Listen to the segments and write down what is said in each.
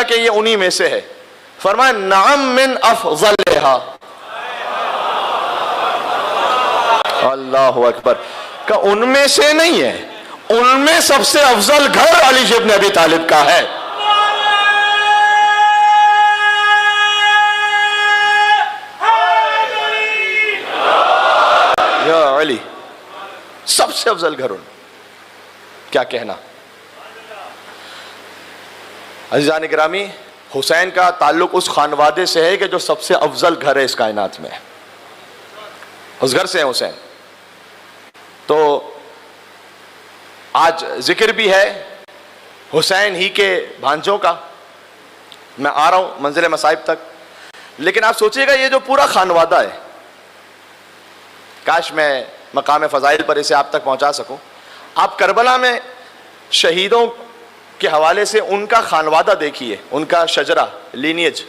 کہ یہ انہی میں سے ہے؟ فرمایا نعم من افضلہا. اللہ اکبر. کہ ان میں سے نہیں ہے، ان میں سب سے افضل گھر علی ابن ابی طالب کا ہے. یا علی، سب سے افضل گھر ان. کیا کہنا. عزیزان گرامی، حسین کا تعلق اس خانوادے سے ہے کہ جو سب سے افضل گھر ہے اس کائنات میں، اس گھر سے ہے حسین. تو آج ذکر بھی ہے حسین ہی کے بھانجوں کا. میں آ رہا ہوں منزل مصائب تک، لیکن آپ سوچئے گا یہ جو پورا خانوادہ ہے، کاش میں مقام فضائل پر اسے آپ تک پہنچا سکوں. آپ کربلا میں شہیدوں کے حوالے سے ان کا خانوادہ دیکھیے، ان کا شجرہ، لینیج.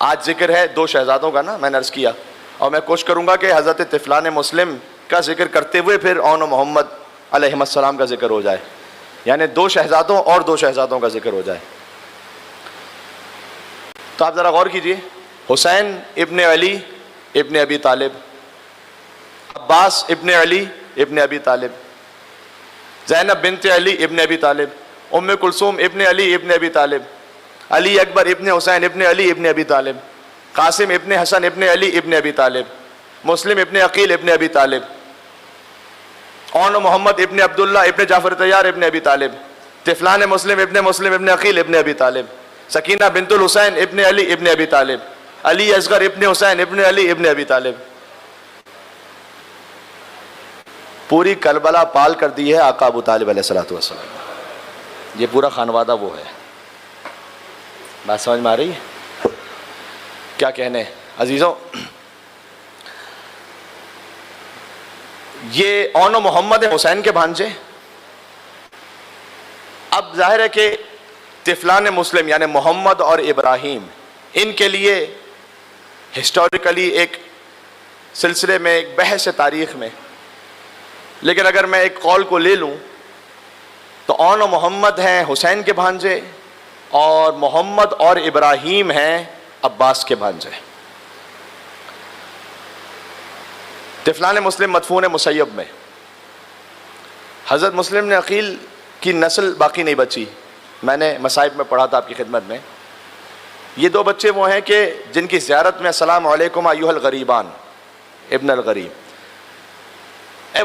آج ذکر ہے 2 شہزادوں کا نا، میں نے عرض کیا، اور میں کوشش کروں گا کہ حضرت طفلان مسلم کا ذکر کرتے ہوئے پھر اون و محمد علیہ السلام کا ذکر ہو جائے، یعنی 2 شہزادوں اور 2 شہزادوں کا ذکر ہو جائے. تو آپ ذرا غور کیجئے، حسین ابن علی ابن ابی طالب، عباس ابن علی ابن ابی طالب، زینب بنت علی ابن ابی طالب، ام کلثوم ابن علی ابن ابی طالب، علی اکبر ابن حسین ابن علی ابن ابی طالب، قاسم ابن حسن ابن علی ابن ابی طالب، مسلم ابن عقیل ابن ابی طالب، اون محمد ابن عبداللہ ابن جعفر طیار ابن ابی طالب، طفلان مسلم ابن عقیل ابن ابی طالب، سکینہ بنت الحسین ابن علی ابن ابی طالب، علی اصغر ابن حسین ابن علی ابن ابی طالب. پوری کربلا پال کر دی ہے آقا ابو طالب علیہ السلام. یہ پورا خانوادہ وہ ہے. بات سمجھ میں آ رہی ہے؟ کیا کہنے عزیزوں. یہ اون و محمد حسین کے بھانجے. اب ظاہر ہے کہ طفلان مسلم یعنی محمد اور ابراہیم، ان کے لیے ہسٹوریکلی ایک سلسلے میں، ایک بحث تاریخ میں، لیکن اگر میں ایک قول کو لے لوں تو اون و محمد ہیں حسین کے بھانجے، اور محمد اور ابراہیم ہیں عباس کے بھانجے. طفلان مسلم مدفون مسیب میں. حضرت مسلم نے عقیل کی نسل باقی نہیں بچی. میں نے مصائب میں پڑھا تھا آپ کی خدمت میں. یہ 2 بچے وہ ہیں کہ جن کی زیارت میں السلام علیکم ایھا الغریبان ابن الغریب.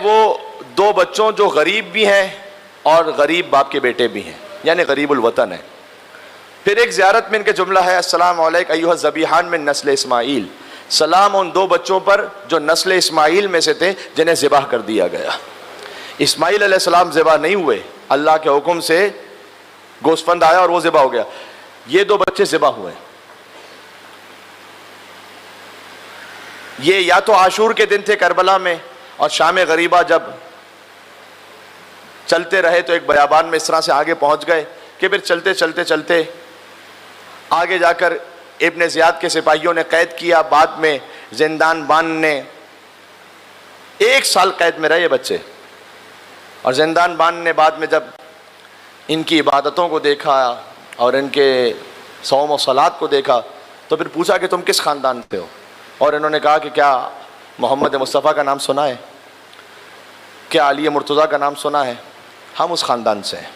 وہ 2 بچوں جو غریب بھی ہیں اور غریب باپ کے بیٹے بھی ہیں، یعنی غریب الوطن ہیں. پھر ایک زیارت میں ان کے جملہ ہے السلام علیک ایھا الذبیحان من نسل اسماعیل. سلام ان 2 بچوں پر جو نسل اسماعیل میں سے تھے جنہیں ذبح کر دیا گیا. اسماعیل علیہ السلام ذبح نہیں ہوئے، اللہ کے حکم سے گوسفند آیا اور وہ ذبح ہو گیا. یہ 2 بچے ذبح ہوئے. یہ یا تو عاشور کے دن تھے کربلا میں، اور شام غریبہ جب چلتے رہے تو ایک بیابان میں اس طرح سے آگے پہنچ گئے کہ پھر چلتے چلتے چلتے آگے جا کر ابن زیاد کے سپاہیوں نے قید کیا. بعد میں زندان بان نے 1 سال قید میں رہے یہ بچے. اور زندان بان نے بعد میں جب ان کی عبادتوں کو دیکھا اور ان کے صوم و صلات کو دیکھا تو پھر پوچھا کہ تم کس خاندان سے ہو؟ اور انہوں نے کہا کہ کیا محمد مصطفیٰ کا نام سنا ہے؟ کیا علی مرتضیٰ کا نام سنا ہے؟ ہم اس خاندان سے ہیں.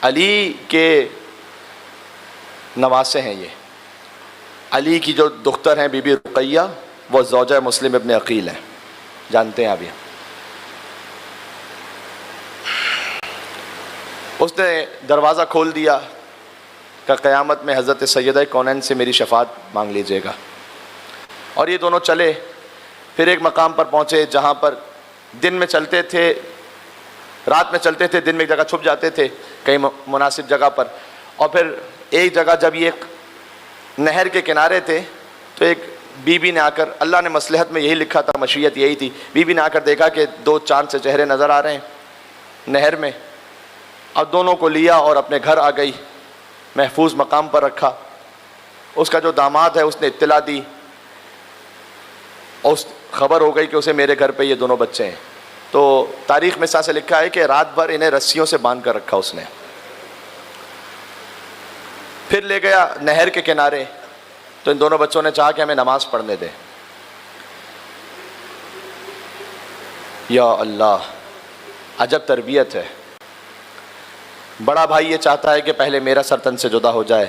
علی کے نواسے ہیں یہ. علی کی جو دختر ہیں بی بی رقیہ، وہ زوجہ مسلم ابن عقیل ہیں. جانتے ہیں آپ یہ. اس نے دروازہ کھول دیا کہ قیامت میں حضرت سیدہ کونین سے میری شفاعت مانگ لیجئے گا. اور یہ دونوں چلے. پھر ایک مقام پر پہنچے جہاں پر دن میں چلتے تھے، رات میں چلتے تھے، دن میں ایک جگہ چھپ جاتے تھے کہیں مناسب جگہ پر. اور پھر ایک جگہ جب یہ ایک نہر کے کنارے تھے تو ایک بی بی نے آ کر، اللہ نے مصلحت میں یہی لکھا تھا، مشیت یہی تھی، بی بی نے آ کر دیکھا کہ 2 چاند سے چہرے نظر آ رہے ہیں نہر میں. اب دونوں کو لیا اور اپنے گھر آ گئی، محفوظ مقام پر رکھا. اس کا جو داماد ہے اس نے اطلاع دی، اور اس خبر ہو گئی کہ اسے میرے گھر پہ یہ 2 بچے ہیں. تو تاریخ میں سے لکھا ہے کہ رات بھر انہیں رسیوں سے باندھ کر رکھا اس نے. پھر لے گیا نہر کے کنارے، تو ان دونوں بچوں نے چاہا کہ ہمیں نماز پڑھنے دے. یا اللہ، عجب تربیت ہے. بڑا بھائی یہ چاہتا ہے کہ پہلے میرا سر تن سے جدا ہو جائے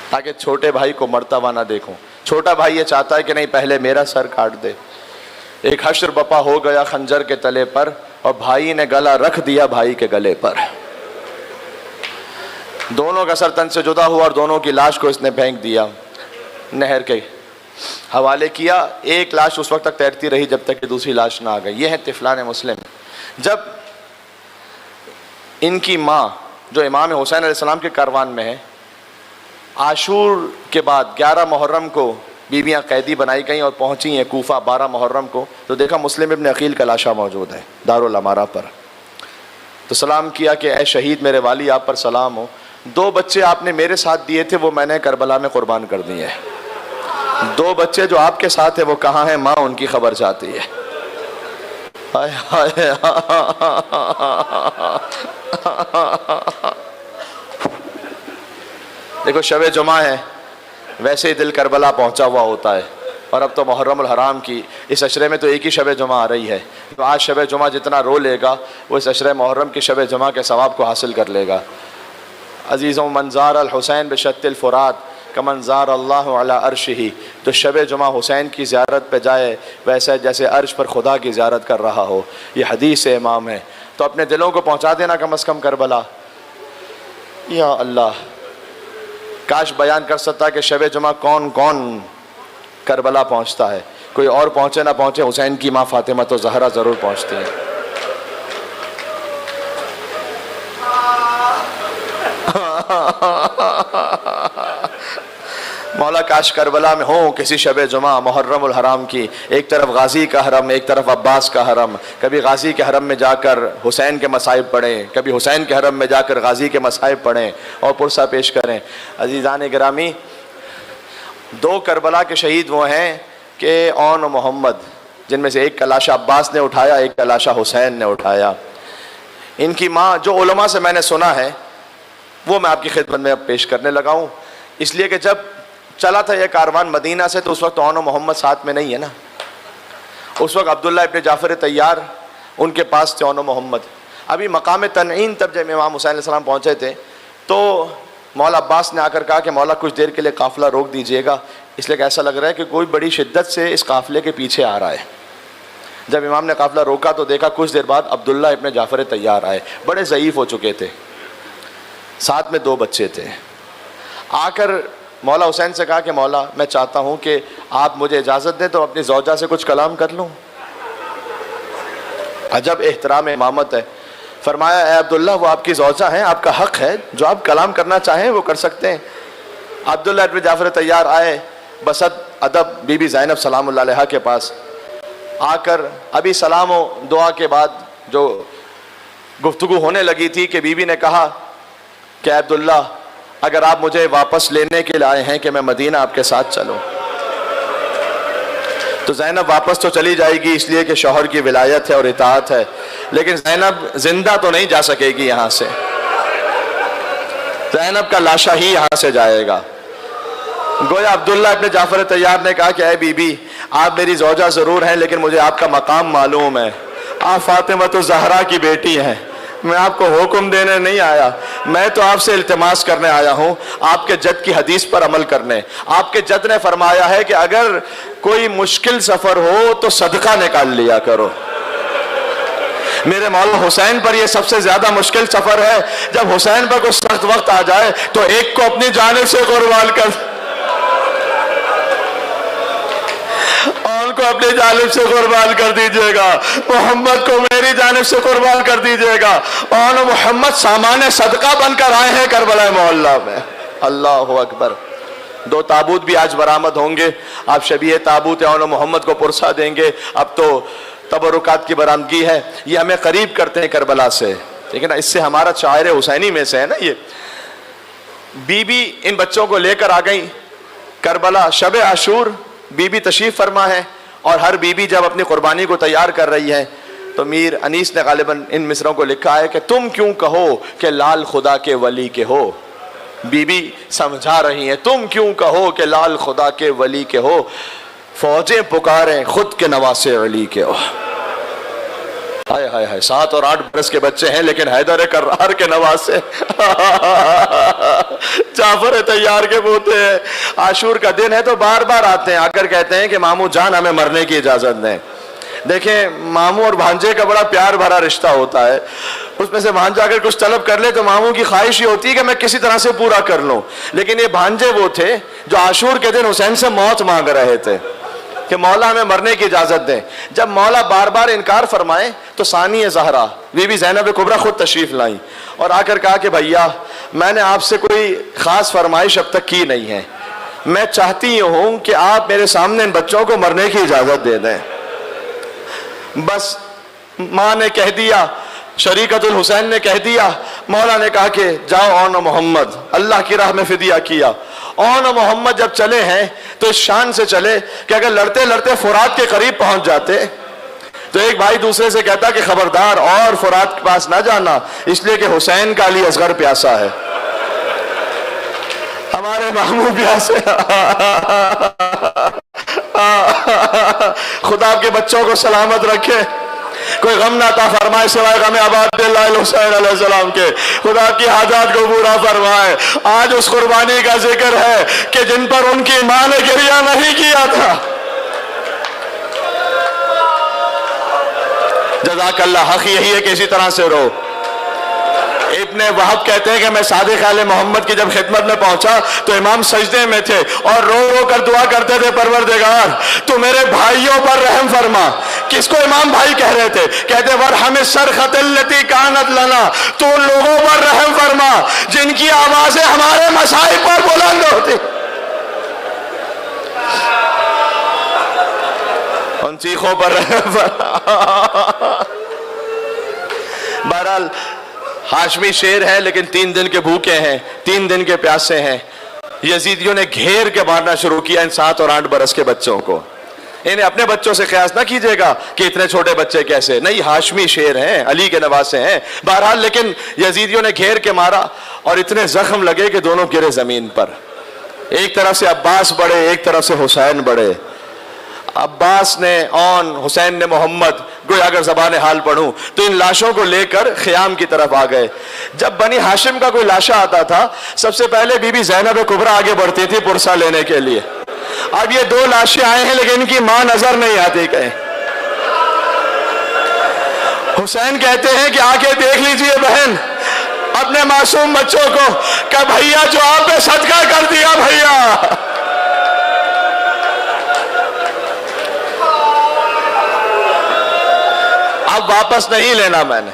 تاکہ چھوٹے بھائی کو مرتا ہوا نہ دیکھوں. چھوٹا بھائی یہ چاہتا ہے کہ نہیں، پہلے میرا سر کاٹ دے. ایک حشر بپا ہو گیا خنجر کے تلے پر، اور بھائی نے گلا رکھ دیا بھائی کے گلے پر. دونوں کا سر تن سے جدا ہوا اور دونوں کی لاش کو اس نے پھینک دیا، نہر کے حوالے کیا. ایک لاش اس وقت تک تیرتی رہی جب تک کہ دوسری لاش نہ آ گئی. یہ ہیں طفلان مسلم. جب ان کی ماں جو امام حسین علیہ السلام کے کاروان میں ہے، عاشور کے بعد 11 محرم کو بیویاں قیدی بنائی گئیں اور پہنچی ہیں کوفہ 12 محرم کو، تو دیکھا مسلم ابن عقیل کا لاشا موجود ہے دارالامارہ پر. تو سلام کیا کہ اے شہید میرے والی آپ پر سلام ہو، 2 بچے آپ نے میرے ساتھ دیے تھے، وہ میں نے کربلا میں قربان کر دیے ہیں. 2 بچے جو آپ کے ساتھ ہیں وہ کہاں ہیں؟ ماں ان کی خبر چاہتی ہے. ہائے ہائے. دیکھو شب جمعہ ہے، ویسے ہی دل کربلا پہنچا ہوا ہوتا ہے. اور اب تو محرم الحرام کی اس عشرے میں تو ایک ہی شب جمعہ آ رہی ہے، تو آج شب جمعہ جتنا رو لے گا وہ اس عشرے محرم کی شب جمعہ کے ثواب کو حاصل کر لے گا. عزیزوں، منظار الحسین بشت الفرات کمنظار اللہ علی عرشہ. تو شب جمعہ حسین کی زیارت پہ جائے ویسے جیسے عرش پر خدا کی زیارت کر رہا ہو. یہ حدیث امام ہے. تو اپنے دلوں کو پہنچا دینا کم از کم کربلا. یا اللہ، کاش بیان کر سکتا کہ شب جمعہ کون کون کربلا پہنچتا ہے. کوئی اور پہنچے نہ پہنچے، حسین کی ماں فاطمہ تو زہرا ضرور پہنچتی ہیں. مولا کاش کربلا میں ہوں کسی شب جمعہ محرم الحرام کی. ایک طرف غازی کا حرم، ایک طرف عباس کا حرم. کبھی غازی کے حرم میں جا کر حسین کے مصائب پڑھیں، کبھی حسین کے حرم میں جا کر غازی کے مصائب پڑھیں اور پرسہ پیش کریں. عزیزان گرامی، 2 کربلا کے شہید وہ ہیں کہ اون و محمد، جن میں سے ایک کا لاشا عباس نے اٹھایا، ایک کا لاشا حسین نے اٹھایا. ان کی ماں جو علماء سے میں نے سنا ہے وہ میں آپ کی خدمت میں اب پیش کرنے لگا ہوں. اس لیے کہ جب چلا تھا یہ کاروان مدینہ سے تو اس وقت اون و محمد ساتھ میں نہیں ہے نا. اس وقت عبداللہ ابن جعفر طیار ان کے پاس تھے، اون و محمد. ابھی مقام تنعیم تب جب امام حسین علیہ السلام پہنچے تھے تو مولا عباس نے آ کر کہا کہ مولا کچھ دیر کے لیے قافلہ روک دیجئے گا، اس لیے کہ ایسا لگ رہا ہے کہ کوئی بڑی شدت سے اس قافلے کے پیچھے آ رہا ہے. جب امام نے قافلہ روکا تو دیکھا کچھ دیر بعد عبداللہ ابن جعفر طیار آئے. بڑے ضعیف ہو چکے تھے، ساتھ میں 2 بچے تھے. آ کر مولا حسین سے کہا کہ مولا میں چاہتا ہوں کہ آپ مجھے اجازت دیں تو اپنی زوجہ سے کچھ کلام کر لوں. عجب احترام امامت ہے. فرمایا اے عبداللہ، وہ آپ کی زوجہ ہیں، آپ کا حق ہے، جو آپ کلام کرنا چاہیں وہ کر سکتے ہیں. عبداللہ ابن جعفر طیار آئے بصد ادب بی بی زینب سلام اللہ علیہا کے پاس. آ کر ابھی سلام و دعا کے بعد جو گفتگو ہونے لگی تھی کہ بی بی نے کہا کہ عبداللہ اگر آپ مجھے واپس لینے کے لیے آئے ہیں کہ میں مدینہ آپ کے ساتھ چلوں. تو زینب واپس تو چلی جائے گی اس لیے کہ شوہر کی ولایت ہے اور اطاعت ہے، لیکن زینب زندہ تو نہیں جا سکے گی یہاں سے. زینب کا لاشا ہی یہاں سے جائے گا. گویا عبداللہ ابن جعفر طیار نے کہا کہ اے بی بی، آپ میری زوجہ ضرور ہیں لیکن مجھے آپ کا مقام معلوم ہے. آپ فاطمہ الزہرا کی بیٹی ہیں، میں آپ کو حکم دینے نہیں آیا، میں تو آپ سے التماس کرنے آیا ہوں، آپ کے جد کی حدیث پر عمل کرنے. آپ کے جد نے فرمایا ہے کہ اگر کوئی مشکل سفر ہو تو صدقہ نکال لیا کرو. میرے مولا حسین پر یہ سب سے زیادہ مشکل سفر ہے. جب حسین پر کوئی سخت وقت آ جائے تو ایک کو اپنی جانب سے قربان کر، کو اپنی جانب سے قربان کر دیجئے گا، محمد کو میری جانب سے قربان کر دیجئے گا. اور محمد سامان صدقہ بن کر آئے ہیں کربلا معلیٰ میں. اللہ اکبر. 2 تابوت بھی آج برآمد ہوں گے. آپ شبیہ تابوت اور محمد کو پرسہ دیں گے. اب تو تبرکات کی برآمدگی ہے، یہ ہمیں قریب کرتے ہیں کربلا سے، لیکن اس سے ہمارا شاعر حسینی میں سے ہے نا. یہ بی بی ان بچوں کو لے کر آ گئی کربلا. شب عاشور بی بی تشریف فرما ہے، اور ہر بی بی جب اپنی قربانی کو تیار کر رہی ہے تو میر انیس نے غالباً ان مصروں کو لکھا ہے کہ تم کیوں کہو کہ لال خدا کے ولی کے ہو. بی بی سمجھا رہی ہیں تم کیوں کہو کہ لال خدا کے ولی کے ہو, فوجیں پکاریں خود کے نواسے علی کے ہو. ہائے ہائے ہائے, 7 اور 8 برس کے بچے ہیں لیکن حیدر کرار کے نواسے, جعفر طیار کے پوتے ہیں. عاشور کا دن ہے تو بار بار آتے ہیں, آ کر کہتے ہیں کہ ماموں جان ہمیں مرنے کی اجازت دیں. دیکھیں ماموں اور بھانجے کا بڑا پیار بھرا رشتہ ہوتا ہے. اس میں سے بھانجا اگر کچھ طلب کر لے تو ماموں کی خواہش یہ ہوتی ہے کہ میں کسی طرح سے پورا کر لوں. لیکن یہ بھانجے وہ تھے جو عاشور کے دن حسین سے موت مانگ رہے تھے کہ مولا ہمیں مرنے کی اجازت دیں. جب مولا بار بار انکار فرمائے تو ثانی زہرا بی بی زینب کبریٰ خود تشریف لائیں اور آ کر کہا کہ بھیا میں نے آپ سے کوئی خاص فرمائش اب تک کی نہیں ہے, میں چاہتی ہوں کہ آپ میرے سامنے ان بچوں کو مرنے کی اجازت دے دیں. بس ماں نے کہہ دیا, شریکت الحسین نے کہہ دیا, مولا نے کہا کہ جاؤ اون محمد, اللہ کی راہ میں فدیہ کیا. اون محمد جب چلے ہیں تو اس شان سے چلے کہ اگر لڑتے لڑتے فرات کے قریب پہنچ جاتے تو ایک بھائی دوسرے سے کہتا کہ خبردار اور فرات کے پاس نہ جانا, اس لیے کہ حسین کا علی اصغر پیاسا ہے. ہمارے ماموں پیاسے. خدا آپ کے بچوں کو سلامت رکھے, کوئی غم نہ عطا فرمائے سوائے غم عباد اللہ الحسین علیہ السلام کے. خدا کی حاجات کو پورا فرمائے. آج اس قربانی کا ذکر ہے کہ جن پر ان کی ماں نے گریہ نہیں کیا تھا. جزاک اللہ, حق یہی ہے کہ اسی طرح سے رو. ابن وہب کہتے ہیں کہ میں صادق آل محمد کی جب خدمت میں پہنچا تو امام سجدے میں تھے اور رو رو کر دعا کرتے تھے, پروردگار تو میرے بھائیوں پر رحم فرما. کس کو امام بھائی کہہ رہے تھے؟ کہتے ورحم الصرخۃ التی کانت لنا, تو ان لوگوں پر رحم فرما جن کی آوازیں ہمارے مصائب پر بلند ہوتی. ان چیخوں پر رحم فرما. بہرحال ہاشمی شیر ہے لیکن 3 دن کے بھوکے ہیں, 3 دن کے پیاسے ہیں. یزیدیوں نے گھیر کے مارنا شروع کیا ان 7 اور 8 برس کے بچوں کو. انہیں اپنے بچوں سے قیاس نہ کیجئے گا کہ اتنے چھوٹے بچے کیسے, نہیں ہاشمی شیر ہیں, علی کے نواسے ہیں. بہرحال لیکن یزیدیوں نے گھیر کے مارا اور اتنے زخم لگے کہ دونوں گرے زمین پر. ایک طرف سے عباس بڑھے, ایک طرف سے حسین بڑھے. عباس نے اون, حسین نے محمد. گویا اگر زبان حال پڑھوں تو ان لاشوں کو لے کر خیام کی طرف آ گئے. جب بنی ہاشم کا کوئی لاشا آتا تھا سب سے پہلے بی بی زینب کبریٰ آگے بڑھتی تھی پرسہ لینے کے لیے. اب یہ 2 لاشیں آئے ہیں لیکن ان کی ماں نظر نہیں آتی کہیں. حسین کہتے ہیں کہ آ کے دیکھ لیجئے بہن اپنے معصوم بچوں کو, کہ بھیا جو آپ نے صدقہ کر دیا بھیا. اب واپس نہیں لینا میں نے.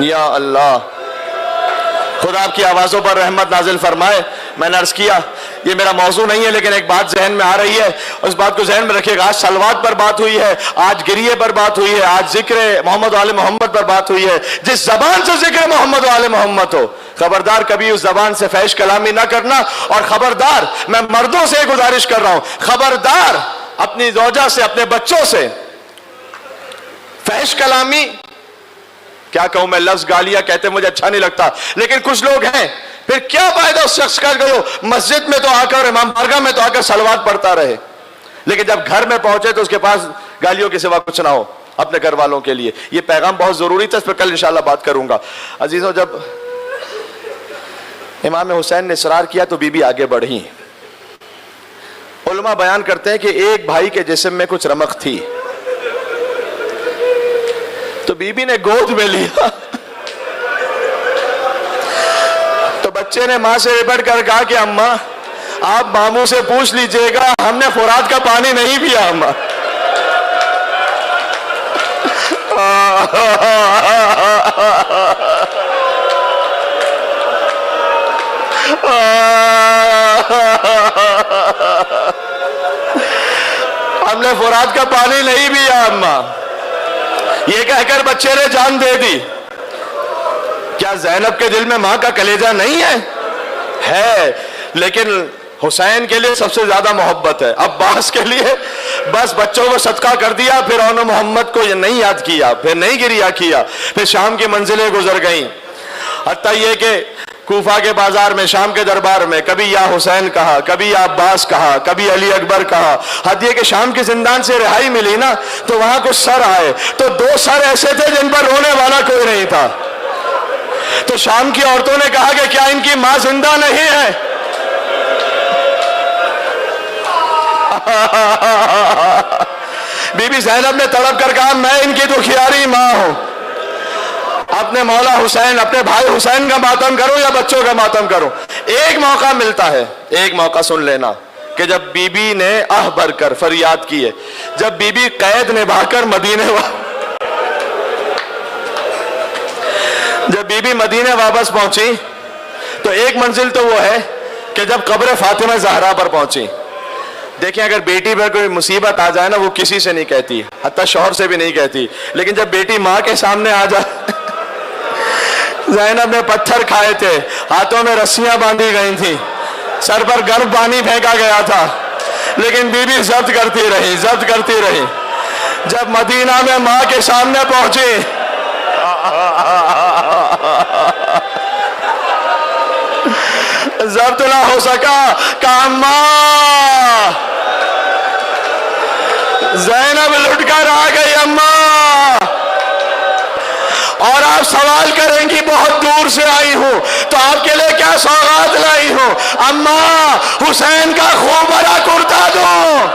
یا اللہ, خدا آپ کی آوازوں پر رحمت نازل فرمائے. میں نے عرض کیا یہ میرا موضوع نہیں ہے لیکن ایک بات ذہن میں آ رہی ہے, اس بات کو ذہن میں رکھیے گا. آج صلوات پر بات ہوئی ہے, آج گریے پر بات ہوئی ہے, آج ذکر محمد و آل محمد پر بات ہوئی ہے. جس زبان سے ذکر محمد و آل محمد ہو, خبردار کبھی اس زبان سے فحش کلامی نہ کرنا. اور خبردار, میں مردوں سے گزارش کر رہا ہوں, خبردار اپنی زوجہ سے, اپنے بچوں سے فحش کلامی, کیا کہوں میں, لفظ گالیاں کہتے مجھے اچھا نہیں لگتا لیکن کچھ لوگ ہیں, پھر کیا فائدہ اس شخص کا جو مسجد میں تو آ کر, امام بارگاہ میں تو آ کر صلوات پڑھتا رہے لیکن جب گھر میں پہنچے تو اس کے پاس گالیوں کے سوا کچھ نہ ہو اپنے گھر والوں کے لیے. یہ پیغام بہت ضروری تھا, اس پر کل انشاءاللہ بات کروں گا. عزیزوں, جب امام حسین نے اصرار کیا تو بی بی آگے بڑھی. علماء بیان کرتے ہیں کہ ایک بھائی کے جسم میں کچھ رمق تھی تو بی بی نے گود میں لیا تو بچے نے ماں سے لپٹ کر کہا کہ اماں آپ ماموں سے پوچھ لیجئے گا, ہم نے فرات کا پانی نہیں پیا اماں. ہم نے فرات کا پانی نہیں پیا اماں. یہ کہہ کر بچے نے جان دے دی. کیا زینب کے دل میں ماں کا کلیجہ نہیں ہے؟ ہے, لیکن حسین کے لیے سب سے زیادہ محبت ہے، عباس کے لیے بس بچوں کو صدقہ کر دیا، پھر انہوں نے محمد کو یہ نہیں یاد کیا، پھر نہیں گریہ کیا، پھر شام کی منزلیں گزر گئیں، حتیٰ یہ کہ کوفہ کے بازار میں، شام کے دربار میں کبھی یا حسین کہا، کبھی یا عباس کہا، کبھی علی اکبر کہا، حد یہ کہ شام کے زندان سے رہائی ملی نا تو وہاں کچھ سر آئے تو 2 سر ایسے تھے جن پر رونے والا کوئی نہیں تھا، تو شام کی عورتوں نے کہا کہ کیا ان کی ماں زندہ نہیں ہے؟ بی بی زینب نے تڑپ کر کہا میں ان کی دکھیاری ماں ہوں، اپنے مولا حسین، اپنے بھائی حسین کا ماتم کروں یا بچوں کا ماتم کروں؟ ایک موقع ملتا ہے، ایک موقع سن لینا کہ جب بی بی نے آہ بھر کر فریاد کی ہے، جب بی بی قید نبھا کر مدینے واپس پہنچی تو ایک منزل تو وہ ہے کہ جب قبر فاطمہ زہرا پر پہنچی، دیکھیں اگر بیٹی پر کوئی مصیبت آ جائے نا وہ کسی سے نہیں کہتی، حتیٰ شوہر سے بھی نہیں کہتی، لیکن جب بیٹی ماں کے سامنے آ جائے، زینب نے پتھر کھائے تھے، ہاتھوں میں رسیاں باندھی گئی تھیں، سر پر گرم پانی پھینکا گیا تھا، لیکن بی بی ضبط کرتی رہی، جب مدینہ میں ماں کے سامنے پہنچی ضبط نہ ہو سکا، کہا اماں، زینب لٹ کر آ گئی اماں، اور آپ سوال کریں گی بہت دور سے آئی ہوں تو آپ کے لیے کیا سوغات لائی ہوں؟ اماں حسین کا خوب بڑا کرتا دوں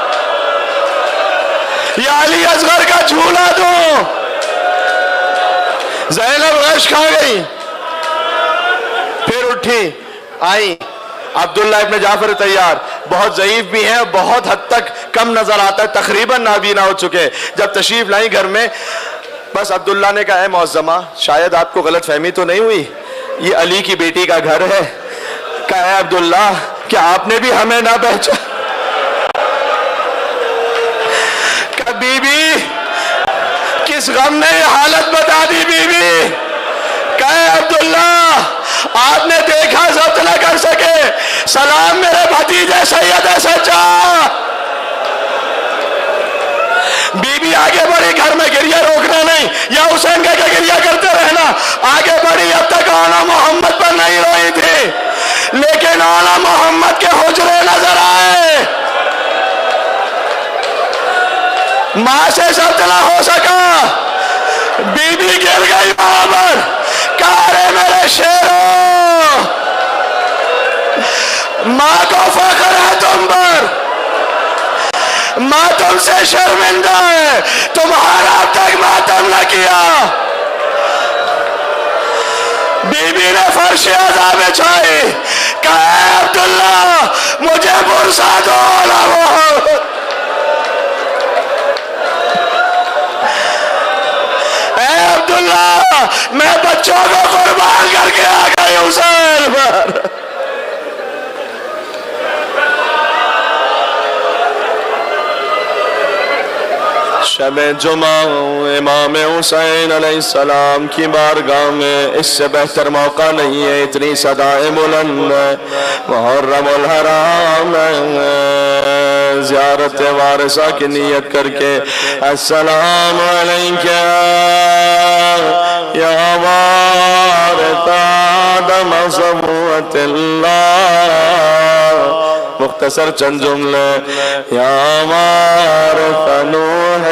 یا علی اصغر کا جھولا دوں؟ زینب غش کھا گئی، پھر اٹھی آئی، عبداللہ ابن جعفر طیار بہت ضعیف بھی ہیں، بہت حد تک کم نظر آتا ہے، تقریباً نابینا ہو چکے، جب تشریف لائیں گھر میں بس عبداللہ نے کہا اے معظمہ شاید آپ کو غلط فہمی تو نہیں ہوئی، یہ علی کی بیٹی کا گھر ہے؟ کہا اے عبداللہ کیا آپ نے بھی ہمیں نہ پہچانا؟ کہ بی بی کس غم نے یہ حالت بتا دی بی بی؟ کہا اے عبداللہ آپ نے دیکھا ضبط نہ کر سکے، سلام میرے بھتیجے سید سچا۔ بی بی آگے بڑھی، گھر میں گریہ روکنا نہیں، یا حسین کا گریہ کرتے رہنا، آگے بڑھی، اب تک آنا محمد پر نہیں روئی تھی، لیکن آنا محمد کے حجرے نظر آئے، ماں سے ضبط نہ ہو سکا، بی بی گر گئی وہاں پر، کہا رے میرے شیروں، ماں کو فخر ہے تم پر، ماں تم سے شرمندہ ہے، تمہارا اب تک ماتم نہ کیا۔ بی بی نے فرش عزا بچھائی، کہا اے عبداللہ مجھے برسا دو محمد، اے عبداللہ میں بچوں کو قربان کر کے آ گئی حسین پر۔ شب جمعہ امام حسین علیہ السلام کی بارگاہ میں اس سے بہتر موقع نہیں ہے، اتنی صدائیں بلند ہے، محرم الحرام ہے، زیارت وارثہ کی نیت کر کے السلام علیکہ یا وارث آدم صبوت اللہ، مختصر چند جملے، یا وارث نوح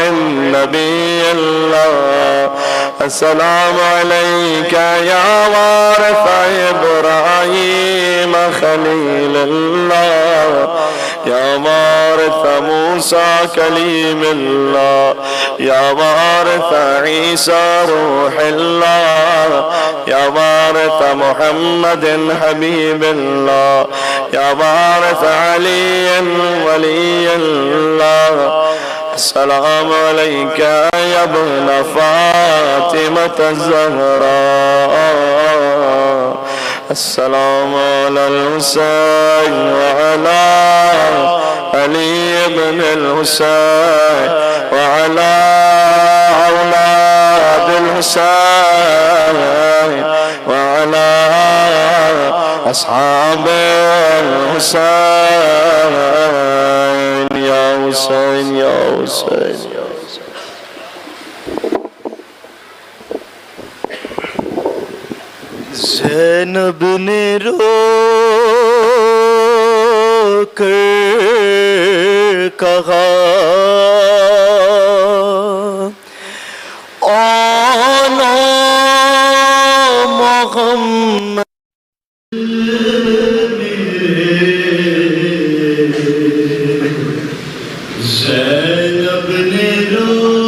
نبی اللہ، السلام علیکہ یا وارث ابراہیم خلیل اللہ، یا وارث موسیٰ کلیم اللہ، یا وارث عیسیٰ روح اللہ، یا وارث محمد حبیب اللہ، یا وارث علی ولی اللہ، السلام علیکہ یا ابن فاطمة الزہراء، السلام علی الحسین وعلی علی ابن الحسین وعلى أولاد الحسين وعلى أصحاب الحسين يا حسين يا حسين يا حسين. زینب نے رو کر کہا آنا محمد زینب نے رو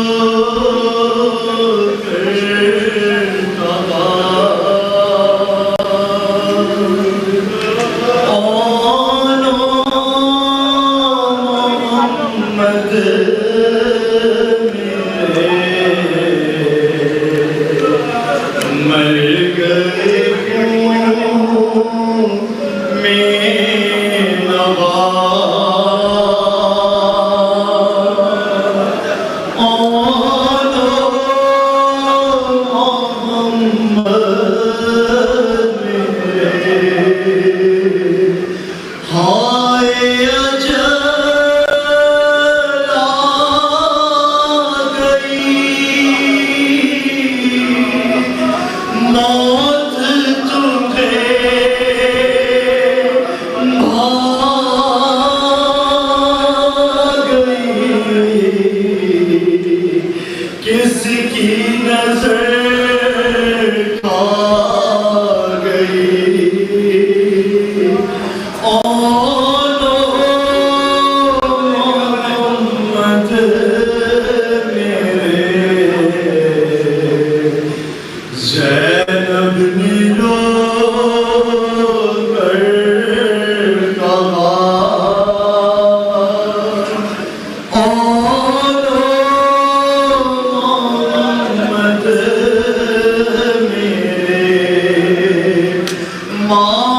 ماں